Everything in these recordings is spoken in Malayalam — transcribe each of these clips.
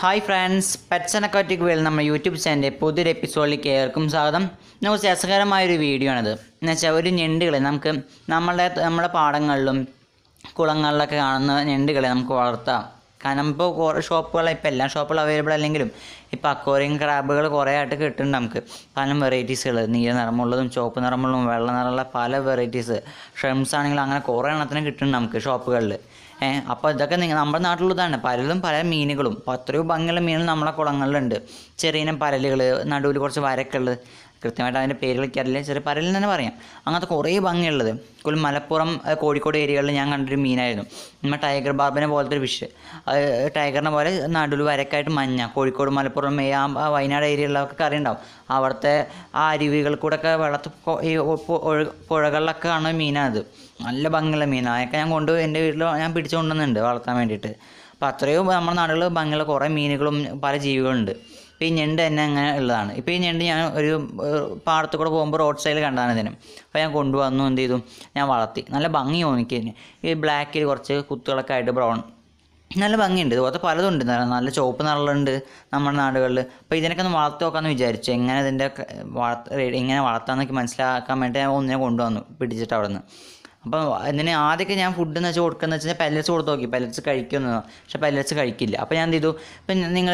Hi friends, pets and aquatic world നമ്മുടെ യൂട്യൂബ് ചാനലിൻ്റെ പുതിയൊരു എപ്പിസോഡിലേക്ക് ഏവർക്കും സ്വാഗതം. നമുക്ക് രസകരമായൊരു വീഡിയോ ആണിത്. എന്നുവെച്ചാൽ ഒരു ഞണ്ടുകളെ നമുക്ക് നമ്മുടെ പാടങ്ങളിലും കുളങ്ങളിലൊക്കെ കാണുന്ന ഞണ്ടുകളെ നമുക്ക് വളർത്താം. കാരണം ഇപ്പോൾ ഷോപ്പുകളിൽ ഇപ്പോൾ എല്ലാ ഷോപ്പുകളും അവൈലബിൾ അല്ലെങ്കിലും ഇപ്പോൾ അക്വേറിയം ക്രാബുകൾ കുറേ ആയിട്ട് കിട്ടുന്നുണ്ട്. നമുക്ക് പല വെറൈറ്റീസുകൾ, നീല നിറമുള്ളതും ചുവപ്പ് നിറമുള്ളതും വെള്ള നിറമുള്ള പല വെറൈറ്റീസ് ഷ്രിംസ് ആണെങ്കിലും അങ്ങനെ കുറേ എണ്ണത്തിന് കിട്ടുന്നുണ്ട് നമുക്ക് ഷോപ്പുകളിൽ. അപ്പോൾ ഇതൊക്കെ നമ്മുടെ നാട്ടിലുള്ളതാണ്. പലതും പല മീനുകളും അപ്പോൾ അത്രയും ഭംഗിയുള്ള മീനുകൾ നമ്മളെ കുളങ്ങളിലുണ്ട്. ചെറിയ പരലുകൾ, നടുവിൽ കുറച്ച് വരക്കുള്ളത്, കൃത്യമായിട്ട് അതിൻ്റെ പേര് കളിക്കാറില്ല, ചെറിയ പരലിൽ തന്നെ പറയാം. അങ്ങനത്തെ കുറേ ഭംഗിയുള്ളത് മലപ്പുറം കോഴിക്കോട് ഏരിയകളിൽ ഞാൻ കണ്ടൊരു മീനായിരുന്നു. നമ്മൾ ടൈഗർ ബാർബിനെ പോലത്തെ ഒരു ഫിഷ്. അത് ടൈഗറിനെ പോലെ നടുവിൽ വരക്കായിട്ട് മഞ്ഞ. കോഴിക്കോട് മലപ്പുറം വയനാട് ഏരിയകളിലൊക്കെ അറിയുണ്ടാവും. അവിടുത്തെ ആ അരുവികൾ കൂടെ ഒക്കെ വെള്ളത്തിൽ ഈ പുഴകളിലൊക്കെ കാണുന്ന മീനാണിത്. നല്ല ഭംഗിയുള്ള മീനാണ്. അതൊക്കെ ഞാൻ കൊണ്ടുപോയി എൻ്റെ വീട്ടിൽ ഞാൻ പിടിച്ചു കൊണ്ടുവന്നുണ്ട് വളർത്താൻ വേണ്ടിയിട്ട്. അപ്പോൾ അത്രയും നമ്മുടെ നാടുകളിൽ ഭംഗിയുള്ള കുറേ മീനുകളും പല ജീവികളുണ്ട്. ഇപ്പോൾ ഈ ഞണ്ട് തന്നെ അങ്ങനെ ഉള്ളതാണ്. ഇപ്പോൾ ഈ ഞണ്ട് ഞാൻ ഒരു പാടത്ത് കൂടെ പോകുമ്പോൾ റോഡ് സൈഡിൽ കണ്ടതാണ് ഇതിനും. അപ്പോൾ ഞാൻ കൊണ്ടുവന്നു, എന്ത് ചെയ്തു, ഞാൻ വളർത്തി. നല്ല ഭംഗി തോന്നിക്കതിന്. ഈ ബ്ലാക്കിൽ കുറച്ച് കുത്തുകളൊക്കെ ആയിട്ട് ബ്രൗൺ, നല്ല ഭംഗിയുണ്ട്. ഇതുപോലത്തെ പലതുണ്ട്. നല്ല ചുവപ്പ് നിറമുണ്ട് നമ്മുടെ നാടുകളിൽ. അപ്പോൾ ഇതിനൊക്കെ ഒന്ന് വളർത്തി നോക്കാമെന്ന് വിചാരിച്ചു. എങ്ങനെ ഇതിൻ്റെ എങ്ങനെ വളർത്താമെന്നൊക്കെ മനസ്സിലാക്കാൻ വേണ്ടി ഞാൻ ഒന്നിനെ കൊണ്ടുവന്നു പിടിച്ചിട്ട് അവിടെ നിന്ന്. അപ്പോൾ ഇതിന് ആദ്യമൊക്കെ ഞാൻ ഫുഡ് എന്ന് വെച്ചാൽ കൊടുക്കുന്നത് വെച്ചാൽ പെല്ലറ്റ്സ് കൊടുത്ത് നോക്കി, പെല്ലറ്റ്സ് കഴിക്കുമെന്ന്. പക്ഷേ പെല്ലറ്റ്സ് കഴിക്കില്ല. അപ്പോൾ ഞാൻ എന്ത് ചെയ്തു, ഇപ്പം നിങ്ങൾ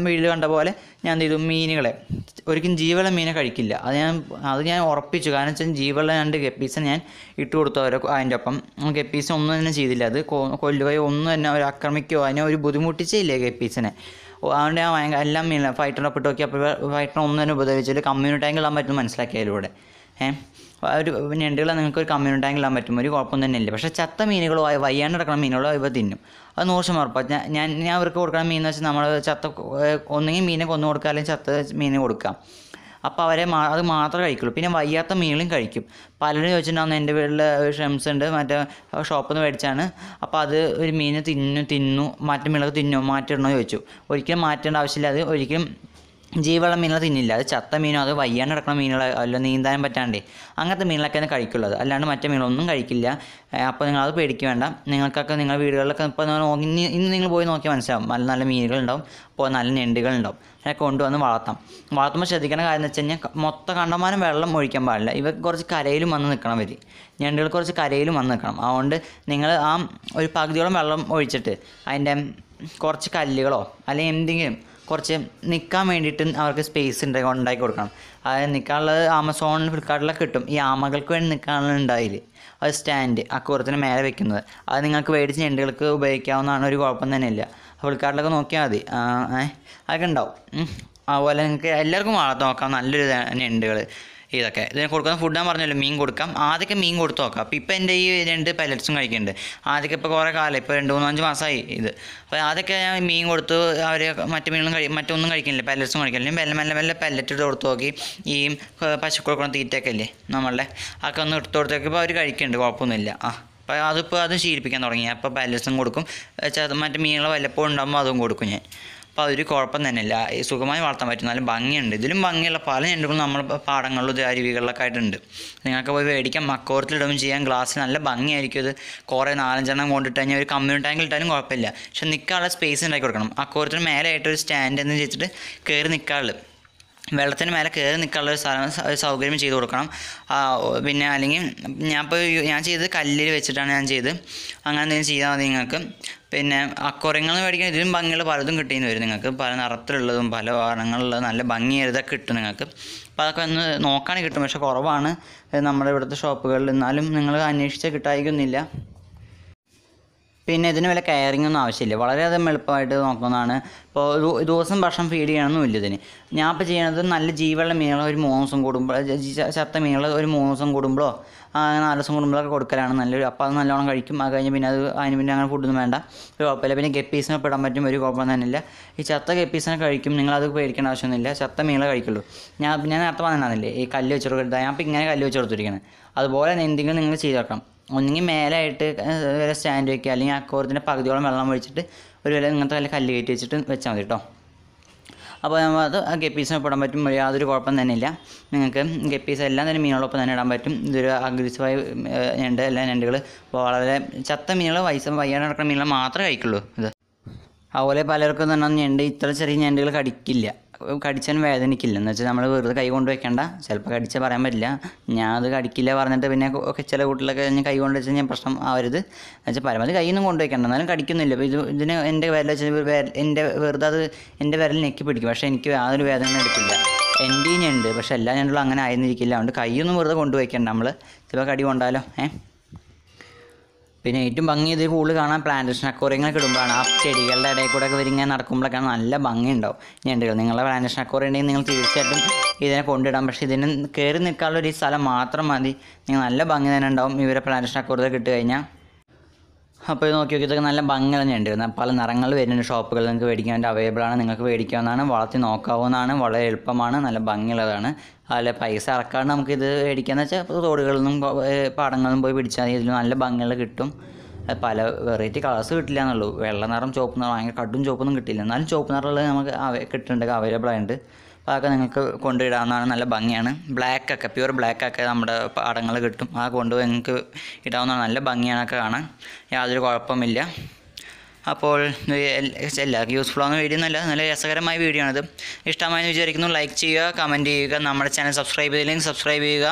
വീട്ടിൽ കണ്ട പോലെ ഞാൻ എന്ത് ചെയ്തു, മീനുകളെ ഒരിക്കലും ജീവനുള്ള മീനെ കഴിക്കില്ല. അത് ഞാൻ ഉറപ്പിച്ചു. കാരണം വെച്ചാൽ ജീവനുള്ള 2 ഗപ്പീസ് ഞാൻ ഇട്ട് കൊടുത്തു അവരെ. അതിൻ്റെ ഒപ്പം ഗപ്പീസ് ഒന്നും തന്നെ ചെയ്തില്ല. അത് കൊല്ലുകയോ ഒന്നും തന്നെ അവർ ആക്രമിക്കുകയോ അതിനെ ഒരു ബുദ്ധിമുട്ടിച്ചില്ലേ ഗപ്പീസിനെ. അതുകൊണ്ട് ഞാൻ എല്ലാം മീനില്ല ഫൈറ്ററിനെ ഒപ്പിട്ട് നോക്കി. അപ്പോൾ ഫൈറ്ററിനെ ഒന്നും തന്നെ ഉപദ്രവിച്ചില്ല. കമ്മ്യൂണിറ്റി ടാങ്ക് ഇടാൻ പറ്റുമെന്ന് മനസ്സിലാക്കിയതിലൂടെ ഒരു ഞണ്ടുകളെ നിങ്ങൾക്ക് ഒരു കമ്മ്യൂണിറ്റി ടാങ്ക് ഇടാൻ പറ്റും, ഒരു കുഴപ്പം തന്നെ ഇല്ല. പക്ഷേ ചത്ത മീനുകളോ വയ്യാണ്ട് കിടക്കുന്ന മീനുകളോ ഇവ തിന്നും. അത് 100% ഉറപ്പാണ്. ഞാൻ അവർക്ക് കൊടുക്കുന്ന മീൻ എന്ന് വെച്ചാൽ നമ്മൾ ഒന്നെങ്കിൽ മീനെ കൊന്നു കൊടുക്കുക, അല്ലെങ്കിൽ ചത്ത മീനെ കൊടുക്കാം. അപ്പോൾ അത് മാത്രമേ കഴിക്കുള്ളൂ. പിന്നെ വയ്യാത്ത മീനുകളും കഴിക്കും. പലരും ചോദിച്ചിട്ടുണ്ടാകുന്ന എൻ്റെ വീട്ടിൽ ഷ്രിംസ് ഉണ്ട്, മറ്റേ ഷോപ്പിൽ നിന്ന് മേടിച്ചാണ്. അപ്പോൾ അത് ഒരു മീനെ തിന്നു മറ്റു മീനുകൾ മാറ്റിടണോ ചോദിച്ചു. ഒരിക്കലും മാറ്റേണ്ട ആവശ്യമില്ല. അത് ഒരിക്കലും ജീവനുള്ള മീനുകൾ തിന്നില്ല. അത് ചത്ത മീനോ അത് വയ്യാണ്ട് കിടക്കുന്ന മീനുകൾ അല്ല, നീന്താൻ പറ്റാണ്ടേ അങ്ങനത്തെ മീനുകളൊക്കെ കഴിക്കുള്ളത്, അല്ലാണ്ട് മറ്റേ മീനുകളൊന്നും കഴിക്കില്ല. അപ്പോൾ നിങ്ങളത് പേടിക്കുക വേണ്ട. നിങ്ങൾക്കൊക്കെ നിങ്ങളുടെ വീടുകളിലൊക്കെ ഇപ്പോൾ ഇന്ന് നിങ്ങൾ പോയി നോക്കിയാൽ മനസ്സിലാവും. നല്ല നല്ല മീനുകളുണ്ടാവും, അപ്പോൾ നല്ല ഞണ്ടുകളുണ്ടാവും. അതൊക്കെ കൊണ്ടുവന്ന് വളർത്തുമ്പോൾ ശ്രദ്ധിക്കേണ്ട കാര്യം എന്ന് വെച്ച് കഴിഞ്ഞാൽ മൊത്തം കണ്ടമാനം വെള്ളം ഒഴിക്കാൻ പാടില്ല. ഇവർക്ക് കുറച്ച് കരയിലും വന്ന് നിൽക്കണം. ഞണ്ടുകൾ കുറച്ച് കരയിലും വന്ന് നിൽക്കണം. അതുകൊണ്ട് നിങ്ങൾ ഒരു പകുതിയോളം വെള്ളം ഒഴിച്ചിട്ട് അതിൻ്റെ കുറച്ച് കല്ലുകളോ അല്ലെങ്കിൽ എന്തെങ്കിലും കുറച്ച് നിൽക്കാൻ വേണ്ടിയിട്ട് അവർക്ക് സ്പേസ് ഉണ്ടാക്കി കൊടുക്കണം. അതായത് നിൽക്കാനുള്ളത് ആമസോൺ ഫ്ലിപ്കാർട്ടിലൊക്കെ കിട്ടും. ഈ ആമകൾക്ക് വേണ്ടി നിൽക്കാനുള്ള ഉണ്ടായില്ല അത് സ്റ്റാൻഡ് അക്വേറിയത്തിന് മേലെ വെക്കുന്നത്. അത് നിങ്ങൾക്ക് മേടിച്ച് ഞണ്ടുകൾക്ക് ഉപയോഗിക്കാവുന്നതാണ്, ഒരു കുഴപ്പം തന്നെ ഇല്ല. ഫ്ലിപ്കാർട്ടിലൊക്കെ നോക്കിയാൽ മതി, അതൊക്കെ ഉണ്ടാവും. അതുപോലെ നിങ്ങൾക്ക് എല്ലാവർക്കും വളർത്തി നോക്കാം നല്ലൊരു ഞണ്ടുകൾ. ഇതിന് കൊടുക്കുന്ന ഫുഡ് ഞാൻ പറഞ്ഞല്ലോ, മീൻ കൊടുക്കാം. ആദ്യമൊക്കെ മീൻ കൊടുത്ത് നോക്കാം. അപ്പോൾ ഇപ്പോൾ എൻ്റെ ഈ 2 പെല്ലറ്റ്സും കഴിക്കുന്നുണ്ട്. ആദ്യമൊക്കെ ഇപ്പോൾ കുറേ കാലം, ഇപ്പോൾ 2-3-5 മാസമായി ഇത്. അപ്പോൾ ആദ്യമൊക്കെ ഞാൻ മീൻ കൊടുത്ത് അവർ മറ്റു മീനുകളും മറ്റൊന്നും കഴിക്കുന്നില്ല, പെല്ലറ്റ്സും കഴിക്കില്ല. മെല്ലെ പെല്ലറ്റ് ഇട്ട് കൊടുത്ത് നോക്കി. ഈ പശു കൊടുക്കുന്ന തീറ്റയൊക്കെ ഇല്ലേ നമ്മളുടെ, അതൊക്കെ ഒന്ന് ഇട്ട് കൊടുത്തേക്കിപ്പോൾ അവർ കഴിക്കുന്നുണ്ട്, കുഴപ്പമൊന്നുമില്ല. അപ്പോൾ അതും ശീലിപ്പിക്കാൻ തുടങ്ങി. അപ്പോൾ പെല്ലറ്റ്സും കൊടുക്കും. മറ്റു മീനുകൾ വല്ലപ്പോഴും ഉണ്ടാകുമ്പോൾ അതും കൊടുക്കും ഞാൻ. അപ്പോൾ അതൊരു കുഴപ്പം തന്നെയില്ല, സുഖമായി വളർത്താൻ പറ്റും. നല്ല ഭംഗിയുണ്ട്. ഇതിലും ഭംഗിയുള്ള പല ഞണ്ടുകളും നമ്മൾ പാടങ്ങളിലും അരുവികളിലൊക്കെ ആയിട്ടുണ്ട്. നിങ്ങൾക്ക് പോയി മേടിക്കാം, അക്വേറിയത്തിലിടുകയും ചെയ്യാം. ഗ്ലാസ്സിൽ നല്ല ഭംഗിയായിരിക്കും. ഇത് കുറേ 4-5 കൊണ്ടിട്ട് കഴിഞ്ഞാൽ ഒരു കമ്മ്യൂണിറ്റി ടാങ്കിൽ ഇട്ടാലും കുഴപ്പമില്ല. പക്ഷെ നിൽക്കാനുള്ള സ്പേസ് ഉണ്ടാക്കി കൊടുക്കണം. അക്വേറിയത്തിന് മേലെ ആയിട്ട് ഒരു സ്റ്റാൻഡ് എന്ന് വെച്ചിട്ട് കയറി നിൽക്കാനുള്ള, വെള്ളത്തിന് മേലെ കയറി നിൽക്കാനുള്ള ഒരു സൗകര്യം ചെയ്ത് കൊടുക്കണം. പിന്നെ അല്ലെങ്കിൽ ഞാൻ ചെയ്തത് കല്ലിൽ വെച്ചിട്ടാണ് ഞാൻ ചെയ്ത്. അങ്ങനെ എന്തെങ്കിലും ചെയ്താൽ മതി നിങ്ങൾക്ക്. പിന്നെ അക്വേറിയങ്ങൾ മേടിക്കാൻ ഇതിലും ഭംഗിയുള്ള പലതും കിട്ടിയെന്ന് വരും നിങ്ങൾക്ക്. പല നിറത്തിലുള്ളതും പല വർണ്ണങ്ങളുള്ളതും നല്ല ഭംഗിയായതൊക്കെ കിട്ടും നിങ്ങൾക്ക്. അപ്പോൾ അതൊക്കെ ഒന്ന് നോക്കുകയാണെങ്കിൽ കിട്ടും. പക്ഷേ കുറവാണ് നമ്മുടെ ഇവിടുത്തെ ഷോപ്പുകളിൽ. എന്നാലും നിങ്ങൾ അന്വേഷിച്ചാൽ കിട്ടാതിരിക്കുന്നില്ല. പിന്നെ ഇതിന് വല്ല കെയറിംഗ് ഒന്നും ആവശ്യമില്ല, വളരെയധികം എളുപ്പമായിട്ട് നോക്കുന്നതാണ്. ഇപ്പോൾ ദിവസം ഭക്ഷണം ഫീഡ് ചെയ്യണമെന്നില്ല ഇതിന്. ഞാൻ ഇപ്പോൾ ചെയ്യണത് നല്ല ജീവനുള്ള മീനുകൾ ഒരു 3 ദിവസം കൂടുമ്പോൾ, ചത്ത മീനുകൾ ഒരു 3 ദിവസം കൂടുമ്പോഴോ 4 ദിവസം കൂടുമ്പോഴൊക്കെ കൊടുക്കലാണ് നല്ലൊരു. അപ്പോൾ അത് നല്ലോണം കഴിക്കും. അത് കഴിഞ്ഞ് പിന്നെ അതിന് പിന്നെ അങ്ങനെ ഫുഡൊന്നും വേണ്ട, ഒരു കുഴപ്പമില്ല. പിന്നെ ഗപ്പീസിനെ പെടാൻ പറ്റും, ഒരു കുഴപ്പം തന്നെയില്ല. ഈ ചത്ത ഗപ്പീസിനെ കഴിക്കും, നിങ്ങളത് പേടിക്കേണ്ട ആവശ്യമൊന്നുമില്ല. ചത്ത മീനുകളെ കഴിക്കുള്ളൂ. ഞാൻ നേരത്തെ പറഞ്ഞില്ലേ ഈ കല്ല് വെച്ച് കൊടുക്കരുത്. ഞാൻ ഇപ്പോൾ ഇങ്ങനെ കല്ല് വെച്ച് കൊടുത്തിരിക്കുന്നത്. അതുപോലെ എന്തെങ്കിലും നിങ്ങൾ ചെയ്ത് വെക്കണം. ഒന്നെങ്കിൽ മേലായിട്ട് വല്ല സ്റ്റാൻഡ് വയ്ക്കുക, അല്ലെങ്കിൽ അക്വേറിയത്തിൻ്റെ പകുതിയോളം വെള്ളം ഒഴിച്ചിട്ട് ഒരു വില ഇങ്ങനത്തെ വല്ല കല്ല് കയറ്റി വെച്ചിട്ട് വെച്ചാൽ മതി കേട്ടോ. അപ്പോൾ അത് ഗപ്പീസിനെ പെടാൻ പറ്റും, യാതൊരു കുഴപ്പം തന്നെ ഇല്ല. നിങ്ങൾക്ക് ഗപ്പീസ് എല്ലാം തന്നെ മീനുകളൊപ്പം തന്നെ ഇടാൻ പറ്റും. ഇതൊരു അഗ്രസീവായ എല്ലാ ഞണ്ടുകൾ വളരെ ചത്ത മീനുകൾ വയ്യാണ്ട് നടക്കുന്ന മീനുകൾ മാത്രമേ കഴിക്കുള്ളൂ ഇത്. അതുപോലെ പലർക്കും തന്നെ ഞണ്ട് ഇത്ര ചെറിയ ഞണ്ടുകൾ കടിക്കില്ല, കടിച്ചാൽ വേദനിക്കില്ല. എന്ന് വെച്ചാൽ നമ്മൾ വെറുതെ കൈ കൊണ്ട് വെക്കേണ്ട, ചിലപ്പോൾ കടിച്ചാൽ പറയാൻ പറ്റില്ല. ഞാൻ അത് കടിക്കില്ല പറഞ്ഞിട്ട് പിന്നെ ഒക്കെ ചില വീട്ടിലൊക്കെ ഞാൻ കൈ കൊണ്ട് വെച്ച് ഞാൻ പ്രശ്നം ആവരുത്. എന്നുവെച്ചാൽ പരമാവധി കൈയൊന്നും കൊണ്ട് വെക്കേണ്ട, എന്നാലും കടിക്കുന്നില്ല. അപ്പോൾ ഇതിന് എൻ്റെ വിരൽ വെച്ചാൽ എൻ്റെ വെറുതെ അത് എൻ്റെ വിരൽ ഞെക്കി പിടിക്കും, പക്ഷേ എനിക്ക് യാതൊരു വേദന എടുക്കില്ല. എൻ്റെ ഞണ്ട് പക്ഷേ എല്ലാ ഞണ്ടുകളും അങ്ങനെ ആയിരുന്നിരിക്കില്ല. അതുകൊണ്ട് കൈയൊന്നും വെറുതെ കൊണ്ടുവയ്ക്കണ്ട, നമ്മൾ ചിലപ്പോൾ കടി കൊണ്ടാലോ. പിന്നെ ഏറ്റവും ഭംഗി ഇത് കൂടുതൽ കാണാൻ പ്ലാന്റേഷൻ അക്വേറിയങ്ങളൊക്കെ ഇടുമ്പോഴാണ്. ആ ചെടികളുടെ ഇടയിൽ കൂടെ ഒക്കെ ഇങ്ങനെ നടക്കുമ്പോഴൊക്കെയാണ് നല്ല ഭംഗി ഉണ്ടാവും ഞണ്ടുകൾ. നിങ്ങളുടെ പ്ലാന്റേഷൻ അക്വേറിയം ഉണ്ടെങ്കിൽ നിങ്ങൾ തീർച്ചയായിട്ടും ഇതിനെ കൊണ്ടിടാം. പക്ഷേ ഇതിന് കയറി നിൽക്കാനുള്ള ഒരു സ്ഥലം മാത്രം മതി, നിങ്ങൾ നല്ല ഭംഗി തന്നെ ഉണ്ടാവും ഇവരെ പ്ലാന്റേഷൻ അക്വേറിയത്തിൽ ഇട്ട് കഴിഞ്ഞാൽ. അപ്പോൾ ഇത് നോക്കി ഇതൊക്കെ നല്ല ഭംഗി തന്നെയുണ്ട്. പല നിറങ്ങൾ വരുന്നുണ്ട് ഷോപ്പുകളിൽ നിങ്ങൾക്ക് മേടിക്കാൻ വേണ്ടി അവൈലബിൾ ആണ്. നിങ്ങൾക്ക് മേടിക്കാവുന്നതാണ്, വളർത്തി നോക്കാവുന്നതാണ്, വളരെ എളുപ്പമാണ്, നല്ല ഭംഗിയുള്ളതാണ്. അതിൽ പൈസ ഇറക്കാണ്ട് നമുക്കിത് മേടിക്കാമെന്ന് വെച്ചാൽ തോടുകളിൽ നിന്നും പാടങ്ങളിലും പോയി പിടിച്ചാൽ മതി. ഇതിൽ നല്ല ഭംഗികൾ കിട്ടും. പല വെറൈറ്റി കളേഴ്സ് കിട്ടില്ല എന്നുള്ളൂ. വെള്ള നിറം, ചുവപ്പ് നിറം, ഭയങ്കര കടും ചുവപ്പൊന്നും കിട്ടില്ല. എന്നാലും ചുവപ്പ് നിറമുള്ളത് നമുക്ക് കിട്ടുന്നുണ്ട്, അവൈലബിൾ ആയിട്ട്. അപ്പോൾ അതൊക്കെ നിങ്ങൾക്ക് കൊണ്ടിടാവുന്നതാണ്, നല്ല ഭംഗിയാണ്. ബ്ലാക്കൊക്കെ പ്യൂർ ബ്ലാക്കൊക്കെ നമ്മുടെ പാടങ്ങൾ കിട്ടും, ആ കൊണ്ടുപോയി നിങ്ങൾക്ക് ഇടാവുന്നതാണ്. നല്ല ഭംഗിയാണൊക്കെ കാണാൻ, യാതൊരു കുഴപ്പമില്ല. അപ്പോൾ എല്ലാവർക്കും യൂസ്ഫുൾ ആവുന്ന വീഡിയോ എന്നല്ല, നല്ല രസകരമായ വീഡിയോ ആണിത്. ഇഷ്ടമായെന്ന് വിചാരിക്കുന്നു. ലൈക്ക് ചെയ്യുക, കമൻറ്റ് ചെയ്യുക, നമ്മുടെ ചാനൽ സബ്സ്ക്രൈബ് ചെയ്തില്ലെങ്കിൽ സബ്സ്ക്രൈബ് ചെയ്യുക.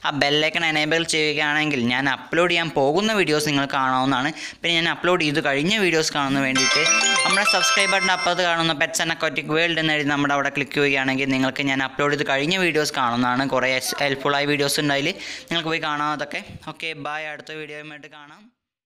ആ ബെല്ലൈക്കൺ എനേബിൾ ചെയ്യുകയാണെങ്കിൽ ഞാൻ അപ്ലോഡ് ചെയ്യാൻ പോകുന്ന വീഡിയോസ് നിങ്ങൾ കാണാവുന്നതാണ്. പിന്നെ ഞാൻ അപ്ലോഡ് ചെയ്ത് കഴിഞ്ഞ വീഡിയോസ് കാണുന്നതിന് വേണ്ടിയിട്ട് നമ്മുടെ സബ്സ്ക്രൈബ് ബട്ടൺ അപ്പുറത്ത് കാണുന്ന പെറ്റ്സ് ആൻഡ് അക്വാറ്റിക് വേൾഡ് എന്ന് എഴുതി നമ്മുടെ അവിടെ ക്ലിക്ക് ചെയ്യുകയാണെങ്കിൽ നിങ്ങൾക്ക് ഞാൻ അപ്ലോഡ് ചെയ്ത് കഴിഞ്ഞ വീഡിയോസ് കാണുന്നതാണ്. കുറേ ഹെൽപ്ഫുള്ളായ വീഡിയോസ് ഉണ്ടായി, നിങ്ങൾക്ക് പോയി കാണാം അതൊക്കെ. Okay, bye. അടുത്ത വീഡിയോയുമായിട്ട് കാണാം.